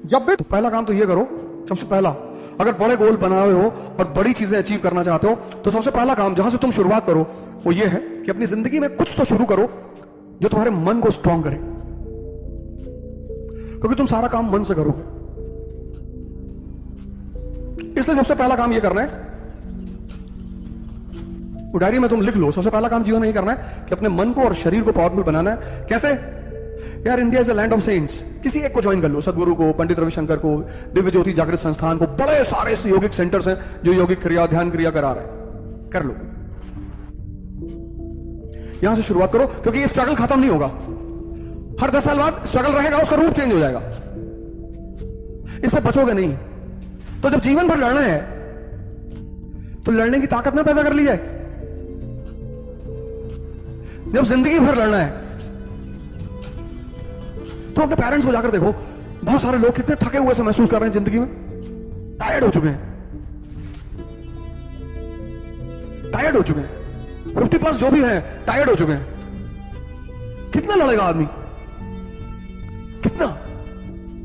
जब भी तो पहला काम तो ये करो, सबसे पहला, अगर बड़े गोल बनाए हो और बड़ी चीजें अचीव करना चाहते हो तो सबसे पहला काम जहां से तुम शुरुआत करो वो ये है कि अपनी जिंदगी में कुछ तो शुरू करो जो तुम्हारे मन को स्ट्रांग करे, क्योंकि तुम सारा काम मन से करोगे। इसलिए सबसे पहला काम ये करना है, वो डायरी में तुम लिख लो, सबसे पहला काम जीवन में ये करना है कि अपने मन को और शरीर को पावरफुल बनाना है। कैसे? यार India is a land of cents, किसी एक को ज्वाइन कर लो, सदगुरु को, पंडित रविशंकर को, दिव्य ज्योति जागृत संस्थान को, बड़े सारे योगिक सेंटर्स हैं जो योगिक क्रिया, ध्यान क्रिया करा रहे हैं, कर लो। यहां से शुरुआत करो, क्योंकि ये स्ट्रगल खत्म नहीं होगा। हर 10 साल बाद स्ट्रगल रहेगा, उसका रूप चेंज हो जाएगा, इससे बचोगे नहीं। तो जब जीवन भर लड़ना है तो लड़ने की ताकत ना पैदा कर ली जाए। जब जिंदगी भर लड़ना है तो अपने पेरेंट्स को जाकर देखो, बहुत सारे लोग कितने थके हुए से महसूस कर रहे हैं जिंदगी में, टायर्ड हो चुके हैं, टायर्ड हो चुके हैं, 50+ जो भी है टायर्ड हो चुके हैं। कितना लड़ेगा आदमी, कितना?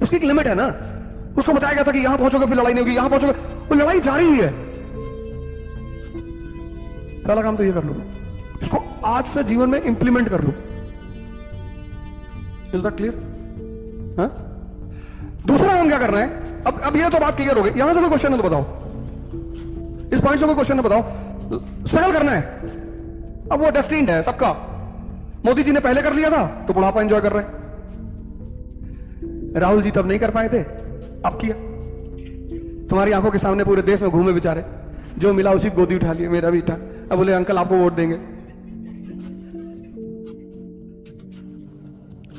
उसकी एक लिमिट है ना। उसको बताया गया था कि यहां पहुंचोगे फिर लड़ाई नहीं होगी, यहां पहुंचोगे, वो लड़ाई जारी ही है। पहला काम तो ये कर लो, इसको आज से जीवन में इंप्लीमेंट कर लो। Is that clear? हाँ? दूसरा काम क्या करना है? अब ये तो बात क्लियर हो गई। यहां से कोई क्वेश्चन है तो बताओ, इस पॉइंट से कोई क्वेश्चन है बताओ। स्ट्रगल करना है, अब वो डेस्टिन्ड है सबका। मोदी जी ने पहले कर लिया था तो बुढ़ापा एंजॉय कर रहे हैं, राहुल जी तब नहीं कर पाए थे, अब किया। तुम्हारी आंखों के सामने पूरे देश में घूमे बेचारे, जो मिला उसी गोदी उठा लिया, मेरा भी था। अब बोले अंकल आपको वोट देंगे,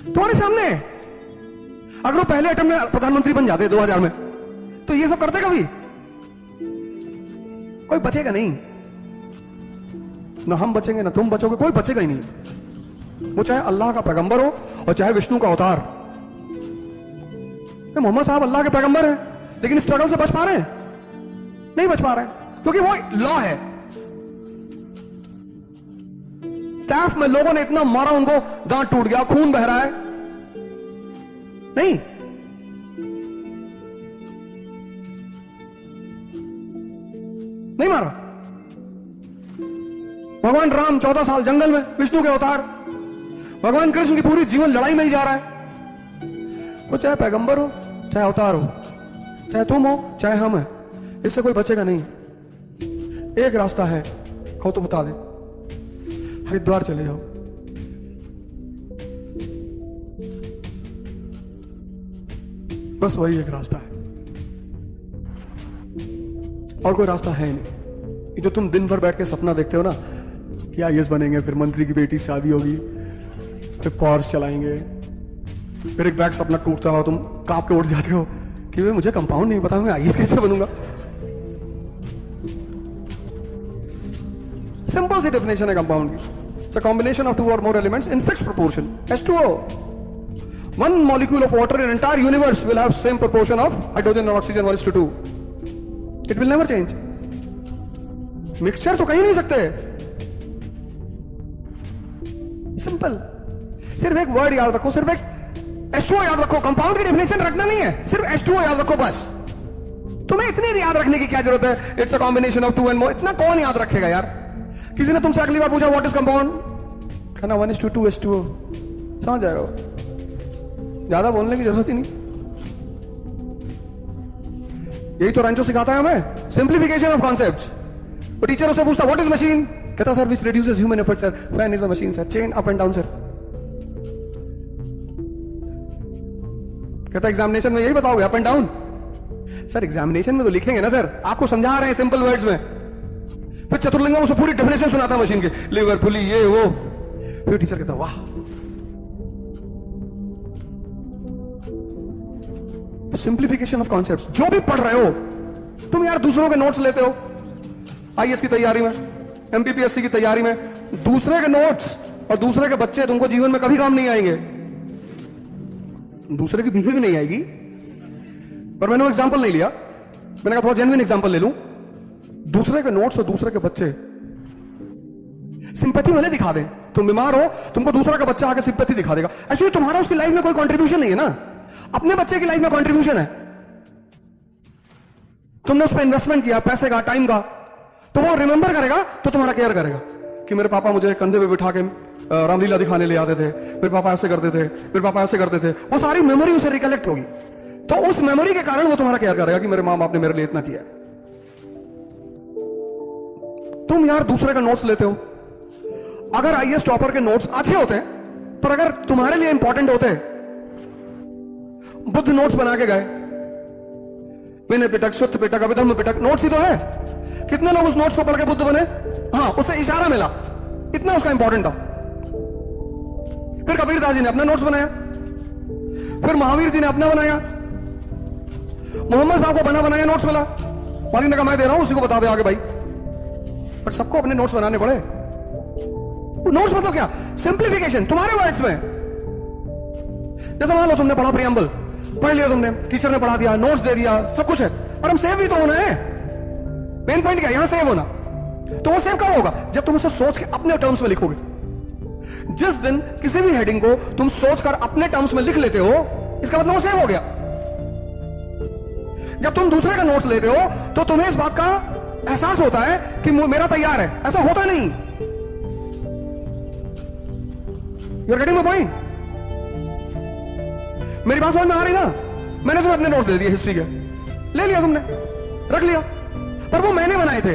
तुम्हारे सामने। अगर वो पहले अटेम्प्ट में प्रधानमंत्री बन जाते 2000 में तो ये सब करते कभी? कोई बचेगा नहीं, ना हम बचेंगे ना तुम बचोगे, कोई बचेगा ही नहीं। वो चाहे अल्लाह का पैगंबर हो और चाहे विष्णु का अवतार। मोहम्मद साहब अल्लाह के पैगंबर हैं, लेकिन स्ट्रगल से बच पा रहे हैं? नहीं बच पा रहे हैं, क्योंकि वो लॉ है। टैफ में लोगों ने इतना मारा, उनको दांत टूट गया, खून बह रहा है, नहीं। नहीं मारा। भगवान राम 14 साल जंगल में, विष्णु के अवतार। भगवान कृष्ण की पूरी जीवन लड़ाई में ही जा रहा है। वो चाहे पैगंबर हो, चाहे अवतार हो, चाहे तुम हो चाहे हम है, इससे कोई बचेगा नहीं। एक रास्ता है, कहो तो बता दे। हरिद्वार चले जाओ, बस वही एक रास्ता है, और कोई रास्ता है नहीं। ये जो तुम दिन भर बैठ के सपना देखते हो ना कि आईएएस बनेंगे, फिर मंत्री की बेटी से शादी होगी, फिर पॉर्श चलाएंगे, फिर एक बैग सपना टूटता हो, तुम कांप के उठ जाते हो कि वे मुझे कंपाउंड नहीं पता, मैं आईएएस कैसे बनूंगा। सिंपल सी डेफिनेशन है कंपाउंड की। It's a combination of 2 or more elements in fixed proportion. H2O. One molecule of water in entire universe will have same proportion of hydrogen and oxygen 1:2. It will never change. Mixture तो कहीं नहीं सकते। Simple. सिर्फ एक word याद रखो, सिर्फ एक H2O याद रखो। कंपाउंड की डेफिनेशन रखना नहीं है, सिर्फ H2O याद रखो बस। तुम्हें इतनी याद रखने की क्या जरूरत है? It's a combination of 2 and more. इतना कौन याद रखेगा यार? किसी ने तुमसे अगली बार पूछा व्हाट इज कंपाउंड, कहना 1:2 H2O, समझ जाएगा वो। ज्यादा बोलने की जरूरत ही नहीं। यही तो रैंचो सिखाता है हमें, सिंप्लीफिकेशन ऑफ कॉन्सेप्ट्स। वो टीचर उससे पूछता व्हाट इज मशीन, कहता sir which reduces human effort sir, fan is a machine sir, chain up and down sir. कहता एग्जामिनेशन में यही बताओगे up and down? Sir examination में तो लिखेंगे ना सर, आपको समझा रहे हैं सिंपल वर्ड्स में। फिर चतुर्लिंगम उसे पूरी डेफिनेशन सुनाता है मशीन के, लिवर पुली ये वो। फिर टीचर कहता वाह। Simplification of concepts. जो भी पढ़ रहे हो तुम यार, दूसरों के नोट्स लेते हो आईएएस की तैयारी में, एमपीपीएससी की तैयारी में, दूसरे के नोट्स और दूसरे के बच्चे तुमको जीवन में कभी काम नहीं आएंगे। दूसरे की बीवी भी नहीं आएगी, पर मैंने वो एग्जाम्पल नहीं लिया, मैंने कहा थोड़ा जेन्युइन एग्जाम्पल ले लूं। दूसरे के नोट्स और दूसरे के बच्चे सिंपैथी भले दिखा दें, तुम बीमार हो, तुमको दूसरा का बच्चा आके सिंपैथी दिखा देगा, एक्चुअली तुम्हारा उसकी लाइफ में कोई कंट्रीब्यूशन नहीं है ना। अपने बच्चे की लाइफ में कंट्रीब्यूशन है, तुमने उस पर इन्वेस्टमेंट किया, पैसे का, टाइम का, तो वो रिमेंबर करेगा, तो तुम्हारा केयर करेगा कि मेरे पापा मुझे कंधे पे बिठा के रामलीला दिखाने ले आते थे, मेरे पापा ऐसे करते थे, मेरे पापा ऐसे करते थे। वो सारी मेमोरी उसे रिकलेक्ट होगी, तो उस मेमोरी के कारण वो तुम्हारा केयर करेगा कि मेरे माँ बाप ने मेरे लिए इतना किया। तुम यार दूसरे का नोट्स लेते हो, अगर आईएएस टॉपर के नोट्स अच्छे होते हैं, पर अगर तुम्हारे लिए इंपॉर्टेंट होते, बुद्ध नोट्स बना के गए, विनय पिटक, शुद्ध पिटक, अभिधर्म पिटक, नोट्स ही तो है। कितने लोग उस नोट्स को पढ़ के बुद्ध बने? हाँ, उसे इशारा मिला, इतना उसका इंपॉर्टेंट था। फिर कबीरदास जी ने अपना नोट्स बनाया, फिर महावीर जी ने अपना बनाया, मोहम्मद साहब को बना बनाया नोट्स मिला, मालिक ने कहा मैं दे रहा हूं, उसी को बता दे आगे भाई। पर सबको अपने नोट्स बनाने पड़े। नोट्स मतलब क्या? सिंप्लीफिकेशन, तुम्हारे वर्ड्स में। जैसे मान लो तुमने पढ़ा प्रियम्बल, पढ़ लिया तुमने, टीचर ने पढ़ा दिया, नोट्स दे दिया, सब कुछ है, और हम सेव भी तो होना है। मेन पॉइंट क्या, यहां सेव होना। तो वो सेव कब होगा? जब तुम उसे सोच के अपने टर्म्स में लिखोगे। जिस दिन किसी भी हेडिंग को तुम सोचकर अपने टर्म्स में लिख लेते हो, इसका मतलब वो सेव हो गया। जब तुम दूसरे का नोट्स लेते हो तो तुम्हें इस बात का एहसास होता है कि मेरा तैयार है, ऐसा होता नहीं। You are getting my point? मेरी बात समझ में आ रही ना? मैंने तुम्हें अपने नोट्स दे दिए हिस्ट्री के, ले लिया तुमने, रख लिया, पर वो मैंने बनाए थे,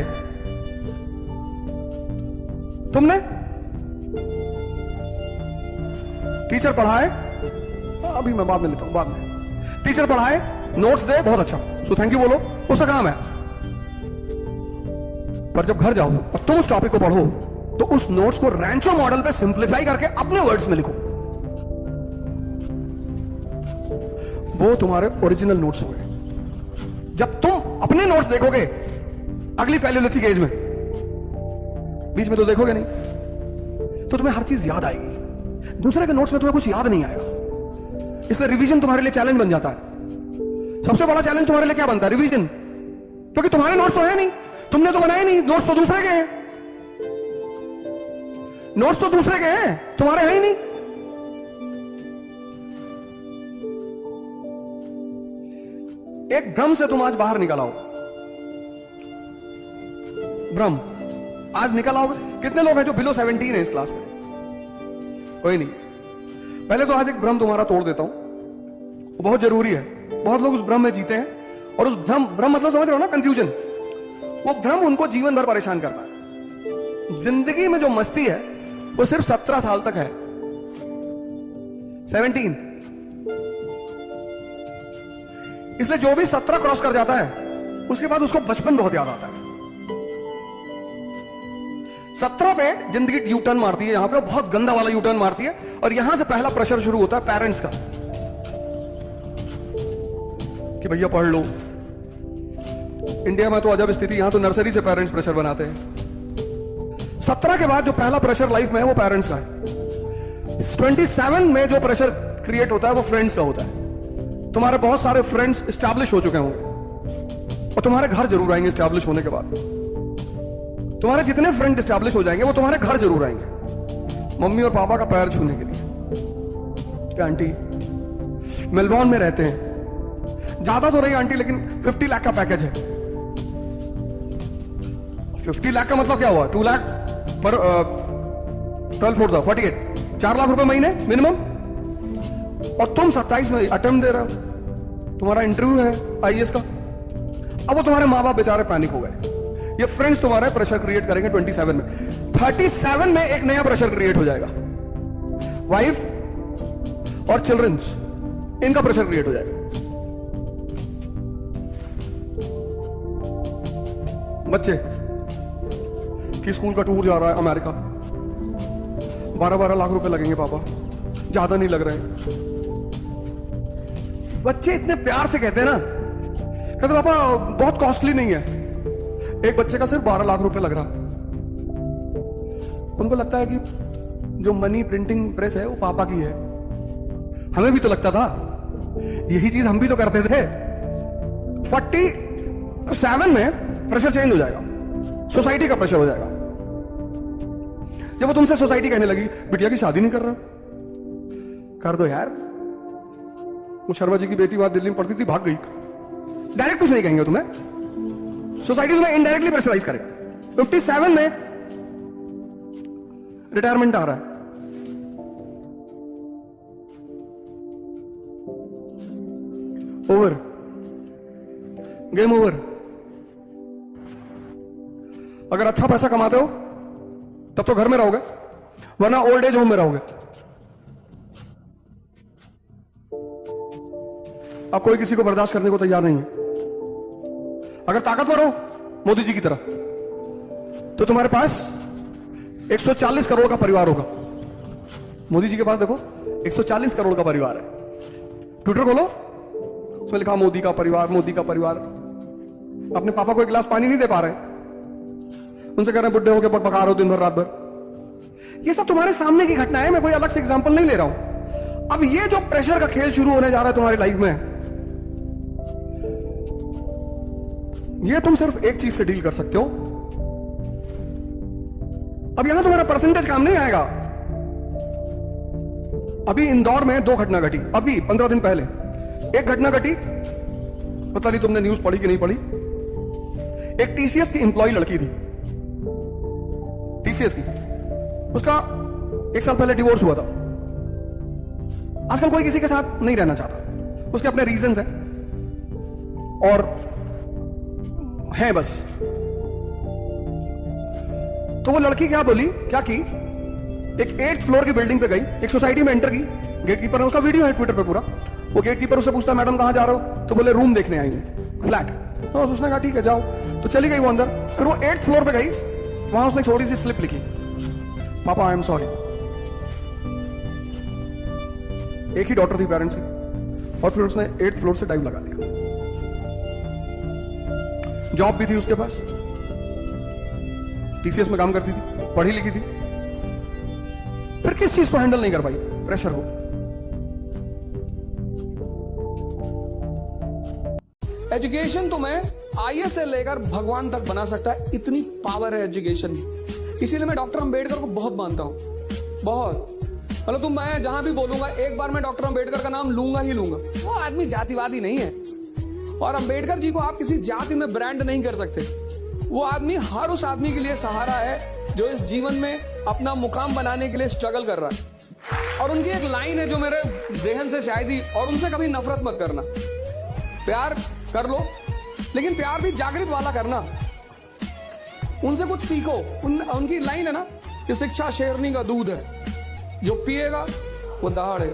तुमने। टीचर पढ़ाए, अभी मैं बाद में लेता हूं, बाद में। टीचर पढ़ाए, नोट्स दे, बहुत अच्छा, सो थैंक यू बोलो, उसका काम है। पर जब घर जाओ और तुम उस टॉपिक को पढ़ो, तो उस नोट्स को रैंचो मॉडल पे सिंप्लीफाई करके अपने वर्ड्स में लिखो। वो तुम्हारे ओरिजिनल नोट्स होंगे। जब तुम अपने नोट्स देखोगे अगली पैलियोलिथिक एज में, बीच में तो देखोगे नहीं, तो तुम्हें हर चीज याद आएगी। दूसरे के नोट्स में तुम्हें कुछ याद नहीं आएगा, इसलिए रिवीजन तुम्हारे लिए चैलेंज बन जाता है। सबसे बड़ा चैलेंज तुम्हारे लिए क्या बनता है? रिवीजन। क्योंकि तुम्हारे नोट्स तो है नहीं, तुमने तो बनाए नहीं, नोट्स तो दूसरे के हैं। नोट्स तो दूसरे के हैं, तुम्हारे हैं ही नहीं। एक भ्रम से तुम आज बाहर निकल आओ, भ्रम आज निकल आओगे। कितने लोग हैं जो बिलो 17 है इस क्लास में? कोई नहीं। पहले तो आज एक भ्रम तुम्हारा तोड़ देता हूं, वो बहुत जरूरी है। बहुत लोग उस भ्रम में जीते हैं, और उस भ्रम मतलब समझ रहे हो ना, कंफ्यूजन। वो भ्रम उनको जीवन भर परेशान करता है। जिंदगी में जो मस्ती है वो सिर्फ 17 साल तक है, 17। इसलिए जो भी 17 क्रॉस कर जाता है, उसके बाद उसको बचपन बहुत याद आता है। 17 पे जिंदगी यू टर्न मारती है, यहां पे बहुत गंदा वाला यू टर्न मारती है, और यहां से पहला प्रेशर शुरू होता है पेरेंट्स का, कि भैया पढ़ लो। इंडिया में तो अजब स्थिति, यहां तो नर्सरी से पेरेंट्स प्रेशर बनाते हैं। 17 के बाद जो पहला प्रेशर लाइफ में है वो पेरेंट्स का है। 27 में जो प्रेशर क्रिएट होता है वो फ्रेंड्स का होता है। तुम्हारे बहुत सारे फ्रेंड्स एस्टैब्लिश हो चुके होंगे, और तुम्हारे घर जरूर आएंगे एस्टैब्लिश होने के बाद। तुम्हारे जितने फ्रेंड एस्टैब्लिश हो जाएंगे वो तुम्हारे घर जरूर आएंगे, मम्मी और पापा का पैर छूने के लिए। आंटी मेलबॉर्न में रहते हैं, ज्यादा तो नहीं आंटी, लेकिन 50 लाख का पैकेज है। 50 लाख का मतलब क्या हुआ? 2 लाख पर 12 फोर्स 48, 4 लाख रुपए महीने मिनिमम। और तुम 27 में अटेम्प्ट दे रहे हो, तुम्हारा इंटरव्यू है आईएएस का। अब वो तुम्हारे माँ बाप बेचारे पैनिक हो गए। ये फ्रेंड्स तुम्हारे प्रेशर क्रिएट करेंगे 27 में। 37 में एक नया प्रेशर क्रिएट हो जाएगा, वाइफ और चिल्ड्रंस, इनका प्रेशर क्रिएट हो जाएगा। बच्चे कि स्कूल का टूर जा रहा है अमेरिका, 12-12 लाख रुपए लगेंगे पापा, ज्यादा नहीं लग रहे। बच्चे इतने प्यार से कहते हैं ना, कहते पापा बहुत कॉस्टली नहीं है। एक बच्चे का सिर्फ 12 लाख रुपए लग रहा। उनको लगता है कि जो मनी प्रिंटिंग प्रेस है वो पापा की है। हमें भी तो लगता था, यही चीज हम भी तो करते थे। 47 में प्रेशर चेंज हो जाएगा, सोसाइटी का प्रेशर हो जाएगा। जब वो तुमसे सोसाइटी कहने लगी बिटिया की शादी नहीं कर रहा, कर दो यार, वो शर्मा जी की बेटी वहां दिल्ली में पढ़ती थी, भाग गई। डायरेक्ट कुछ नहीं कहेंगे तुम्हें, सोसाइटी तुम्हें इनडायरेक्टली प्रेशराइज करे। 57 में रिटायरमेंट आ रहा है, ओवर, गेम ओवर। अगर अच्छा पैसा कमाते हो तब तो घर में रहोगे, वरना ओल्ड एज होम में रहोगे। अब कोई किसी को बर्दाश्त करने को तैयार नहीं है। अगर ताकतवर हो मोदी जी की तरह, तो तुम्हारे पास 140 करोड़ का परिवार होगा। मोदी जी के पास देखो 140 करोड़ का परिवार है। ट्विटर खोलो, उसमें लिखा मोदी का परिवार, मोदी का परिवार। अपने पापा को एक गिलास पानी नहीं दे पा रहे, उनसे कह रहे हैं बुड्ढे होके बकबका रहे हो दिन भर रात भर। ये सब तुम्हारे सामने की घटना है, मैं कोई अलग से एग्जांपल नहीं ले रहा हूं। अब ये जो प्रेशर का खेल शुरू होने जा रहा है तुम्हारी लाइफ में, ये तुम सिर्फ एक चीज से डील कर सकते हो। अब यहां तुम्हारा परसेंटेज काम नहीं आएगा। अभी इंदौर में 2 घटना घटी, अभी 15 दिन पहले। एक घटना घटी, पता नहीं तुमने न्यूज पढ़ी कि नहीं पढ़ी। एक टीसीएस की एम्प्लॉय लड़की थी, टीसीएस की, उसका 1 साल पहले डिवोर्स हुआ था। आजकल कोई किसी के साथ नहीं रहना चाहता, उसके अपने रीजंस हैं और है बस। तो वो लड़की क्या बोली, क्या की, एक 8th फ्लोर की बिल्डिंग पे गई, एक सोसाइटी में एंटर की। गेटकीपर है, उसका वीडियो है ट्विटर पे पूरा। वो गेटकीपर उससे पूछता, मैडम कहां जा रहे हो? तो बोले रूम देखने आई हूं, फ्लैट। तो उसने कहा ठीक है जाओ, तो चली गई वो अंदर। फिर वो 8th फ्लोर पे गई, वहां उसने छोटी सी स्लिप लिखी, पापा आई एम सॉरी। एक ही डॉटर थी पेरेंट्स की, और फिर उसने 8th फ्लोर से डाइव लगा दिया। जॉब भी थी उसके पास, टीसीएस में काम करती थी, पढ़ी लिखी थी, फिर किस चीज को हैंडल नहीं कर पाई, प्रेशर को। एजुकेशन तुम्हें आईएएस से लेकर भगवान तक बना सकता है, इतनी पावर है एजुकेशन की। इसीलिए मैं डॉक्टर अंबेडकर को बहुत मानता हूं, बहुत। मतलब मैं जहां भी बोलूंगा एक बार मैं डॉक्टर अंबेडकर का नाम लूंगा ही लूंगा। वो आदमी जातिवादी नहीं है, और अंबेडकर जी को आप किसी जाति में ब्रांड नहीं कर सकते। वो आदमी हर उस आदमी के लिए सहारा है जो इस जीवन में अपना मुकाम बनाने के लिए स्ट्रगल कर रहा है। और उनकी एक लाइन है जो मेरे जहन से शायद ही, और उनसे कभी नफरत मत करना, प्यार कर लो, लेकिन प्यार भी जागृत वाला करना। उनसे कुछ सीखो। उनकी लाइन है ना कि शिक्षा शेरनी का दूध है, जो पिएगा वो दहाड़े।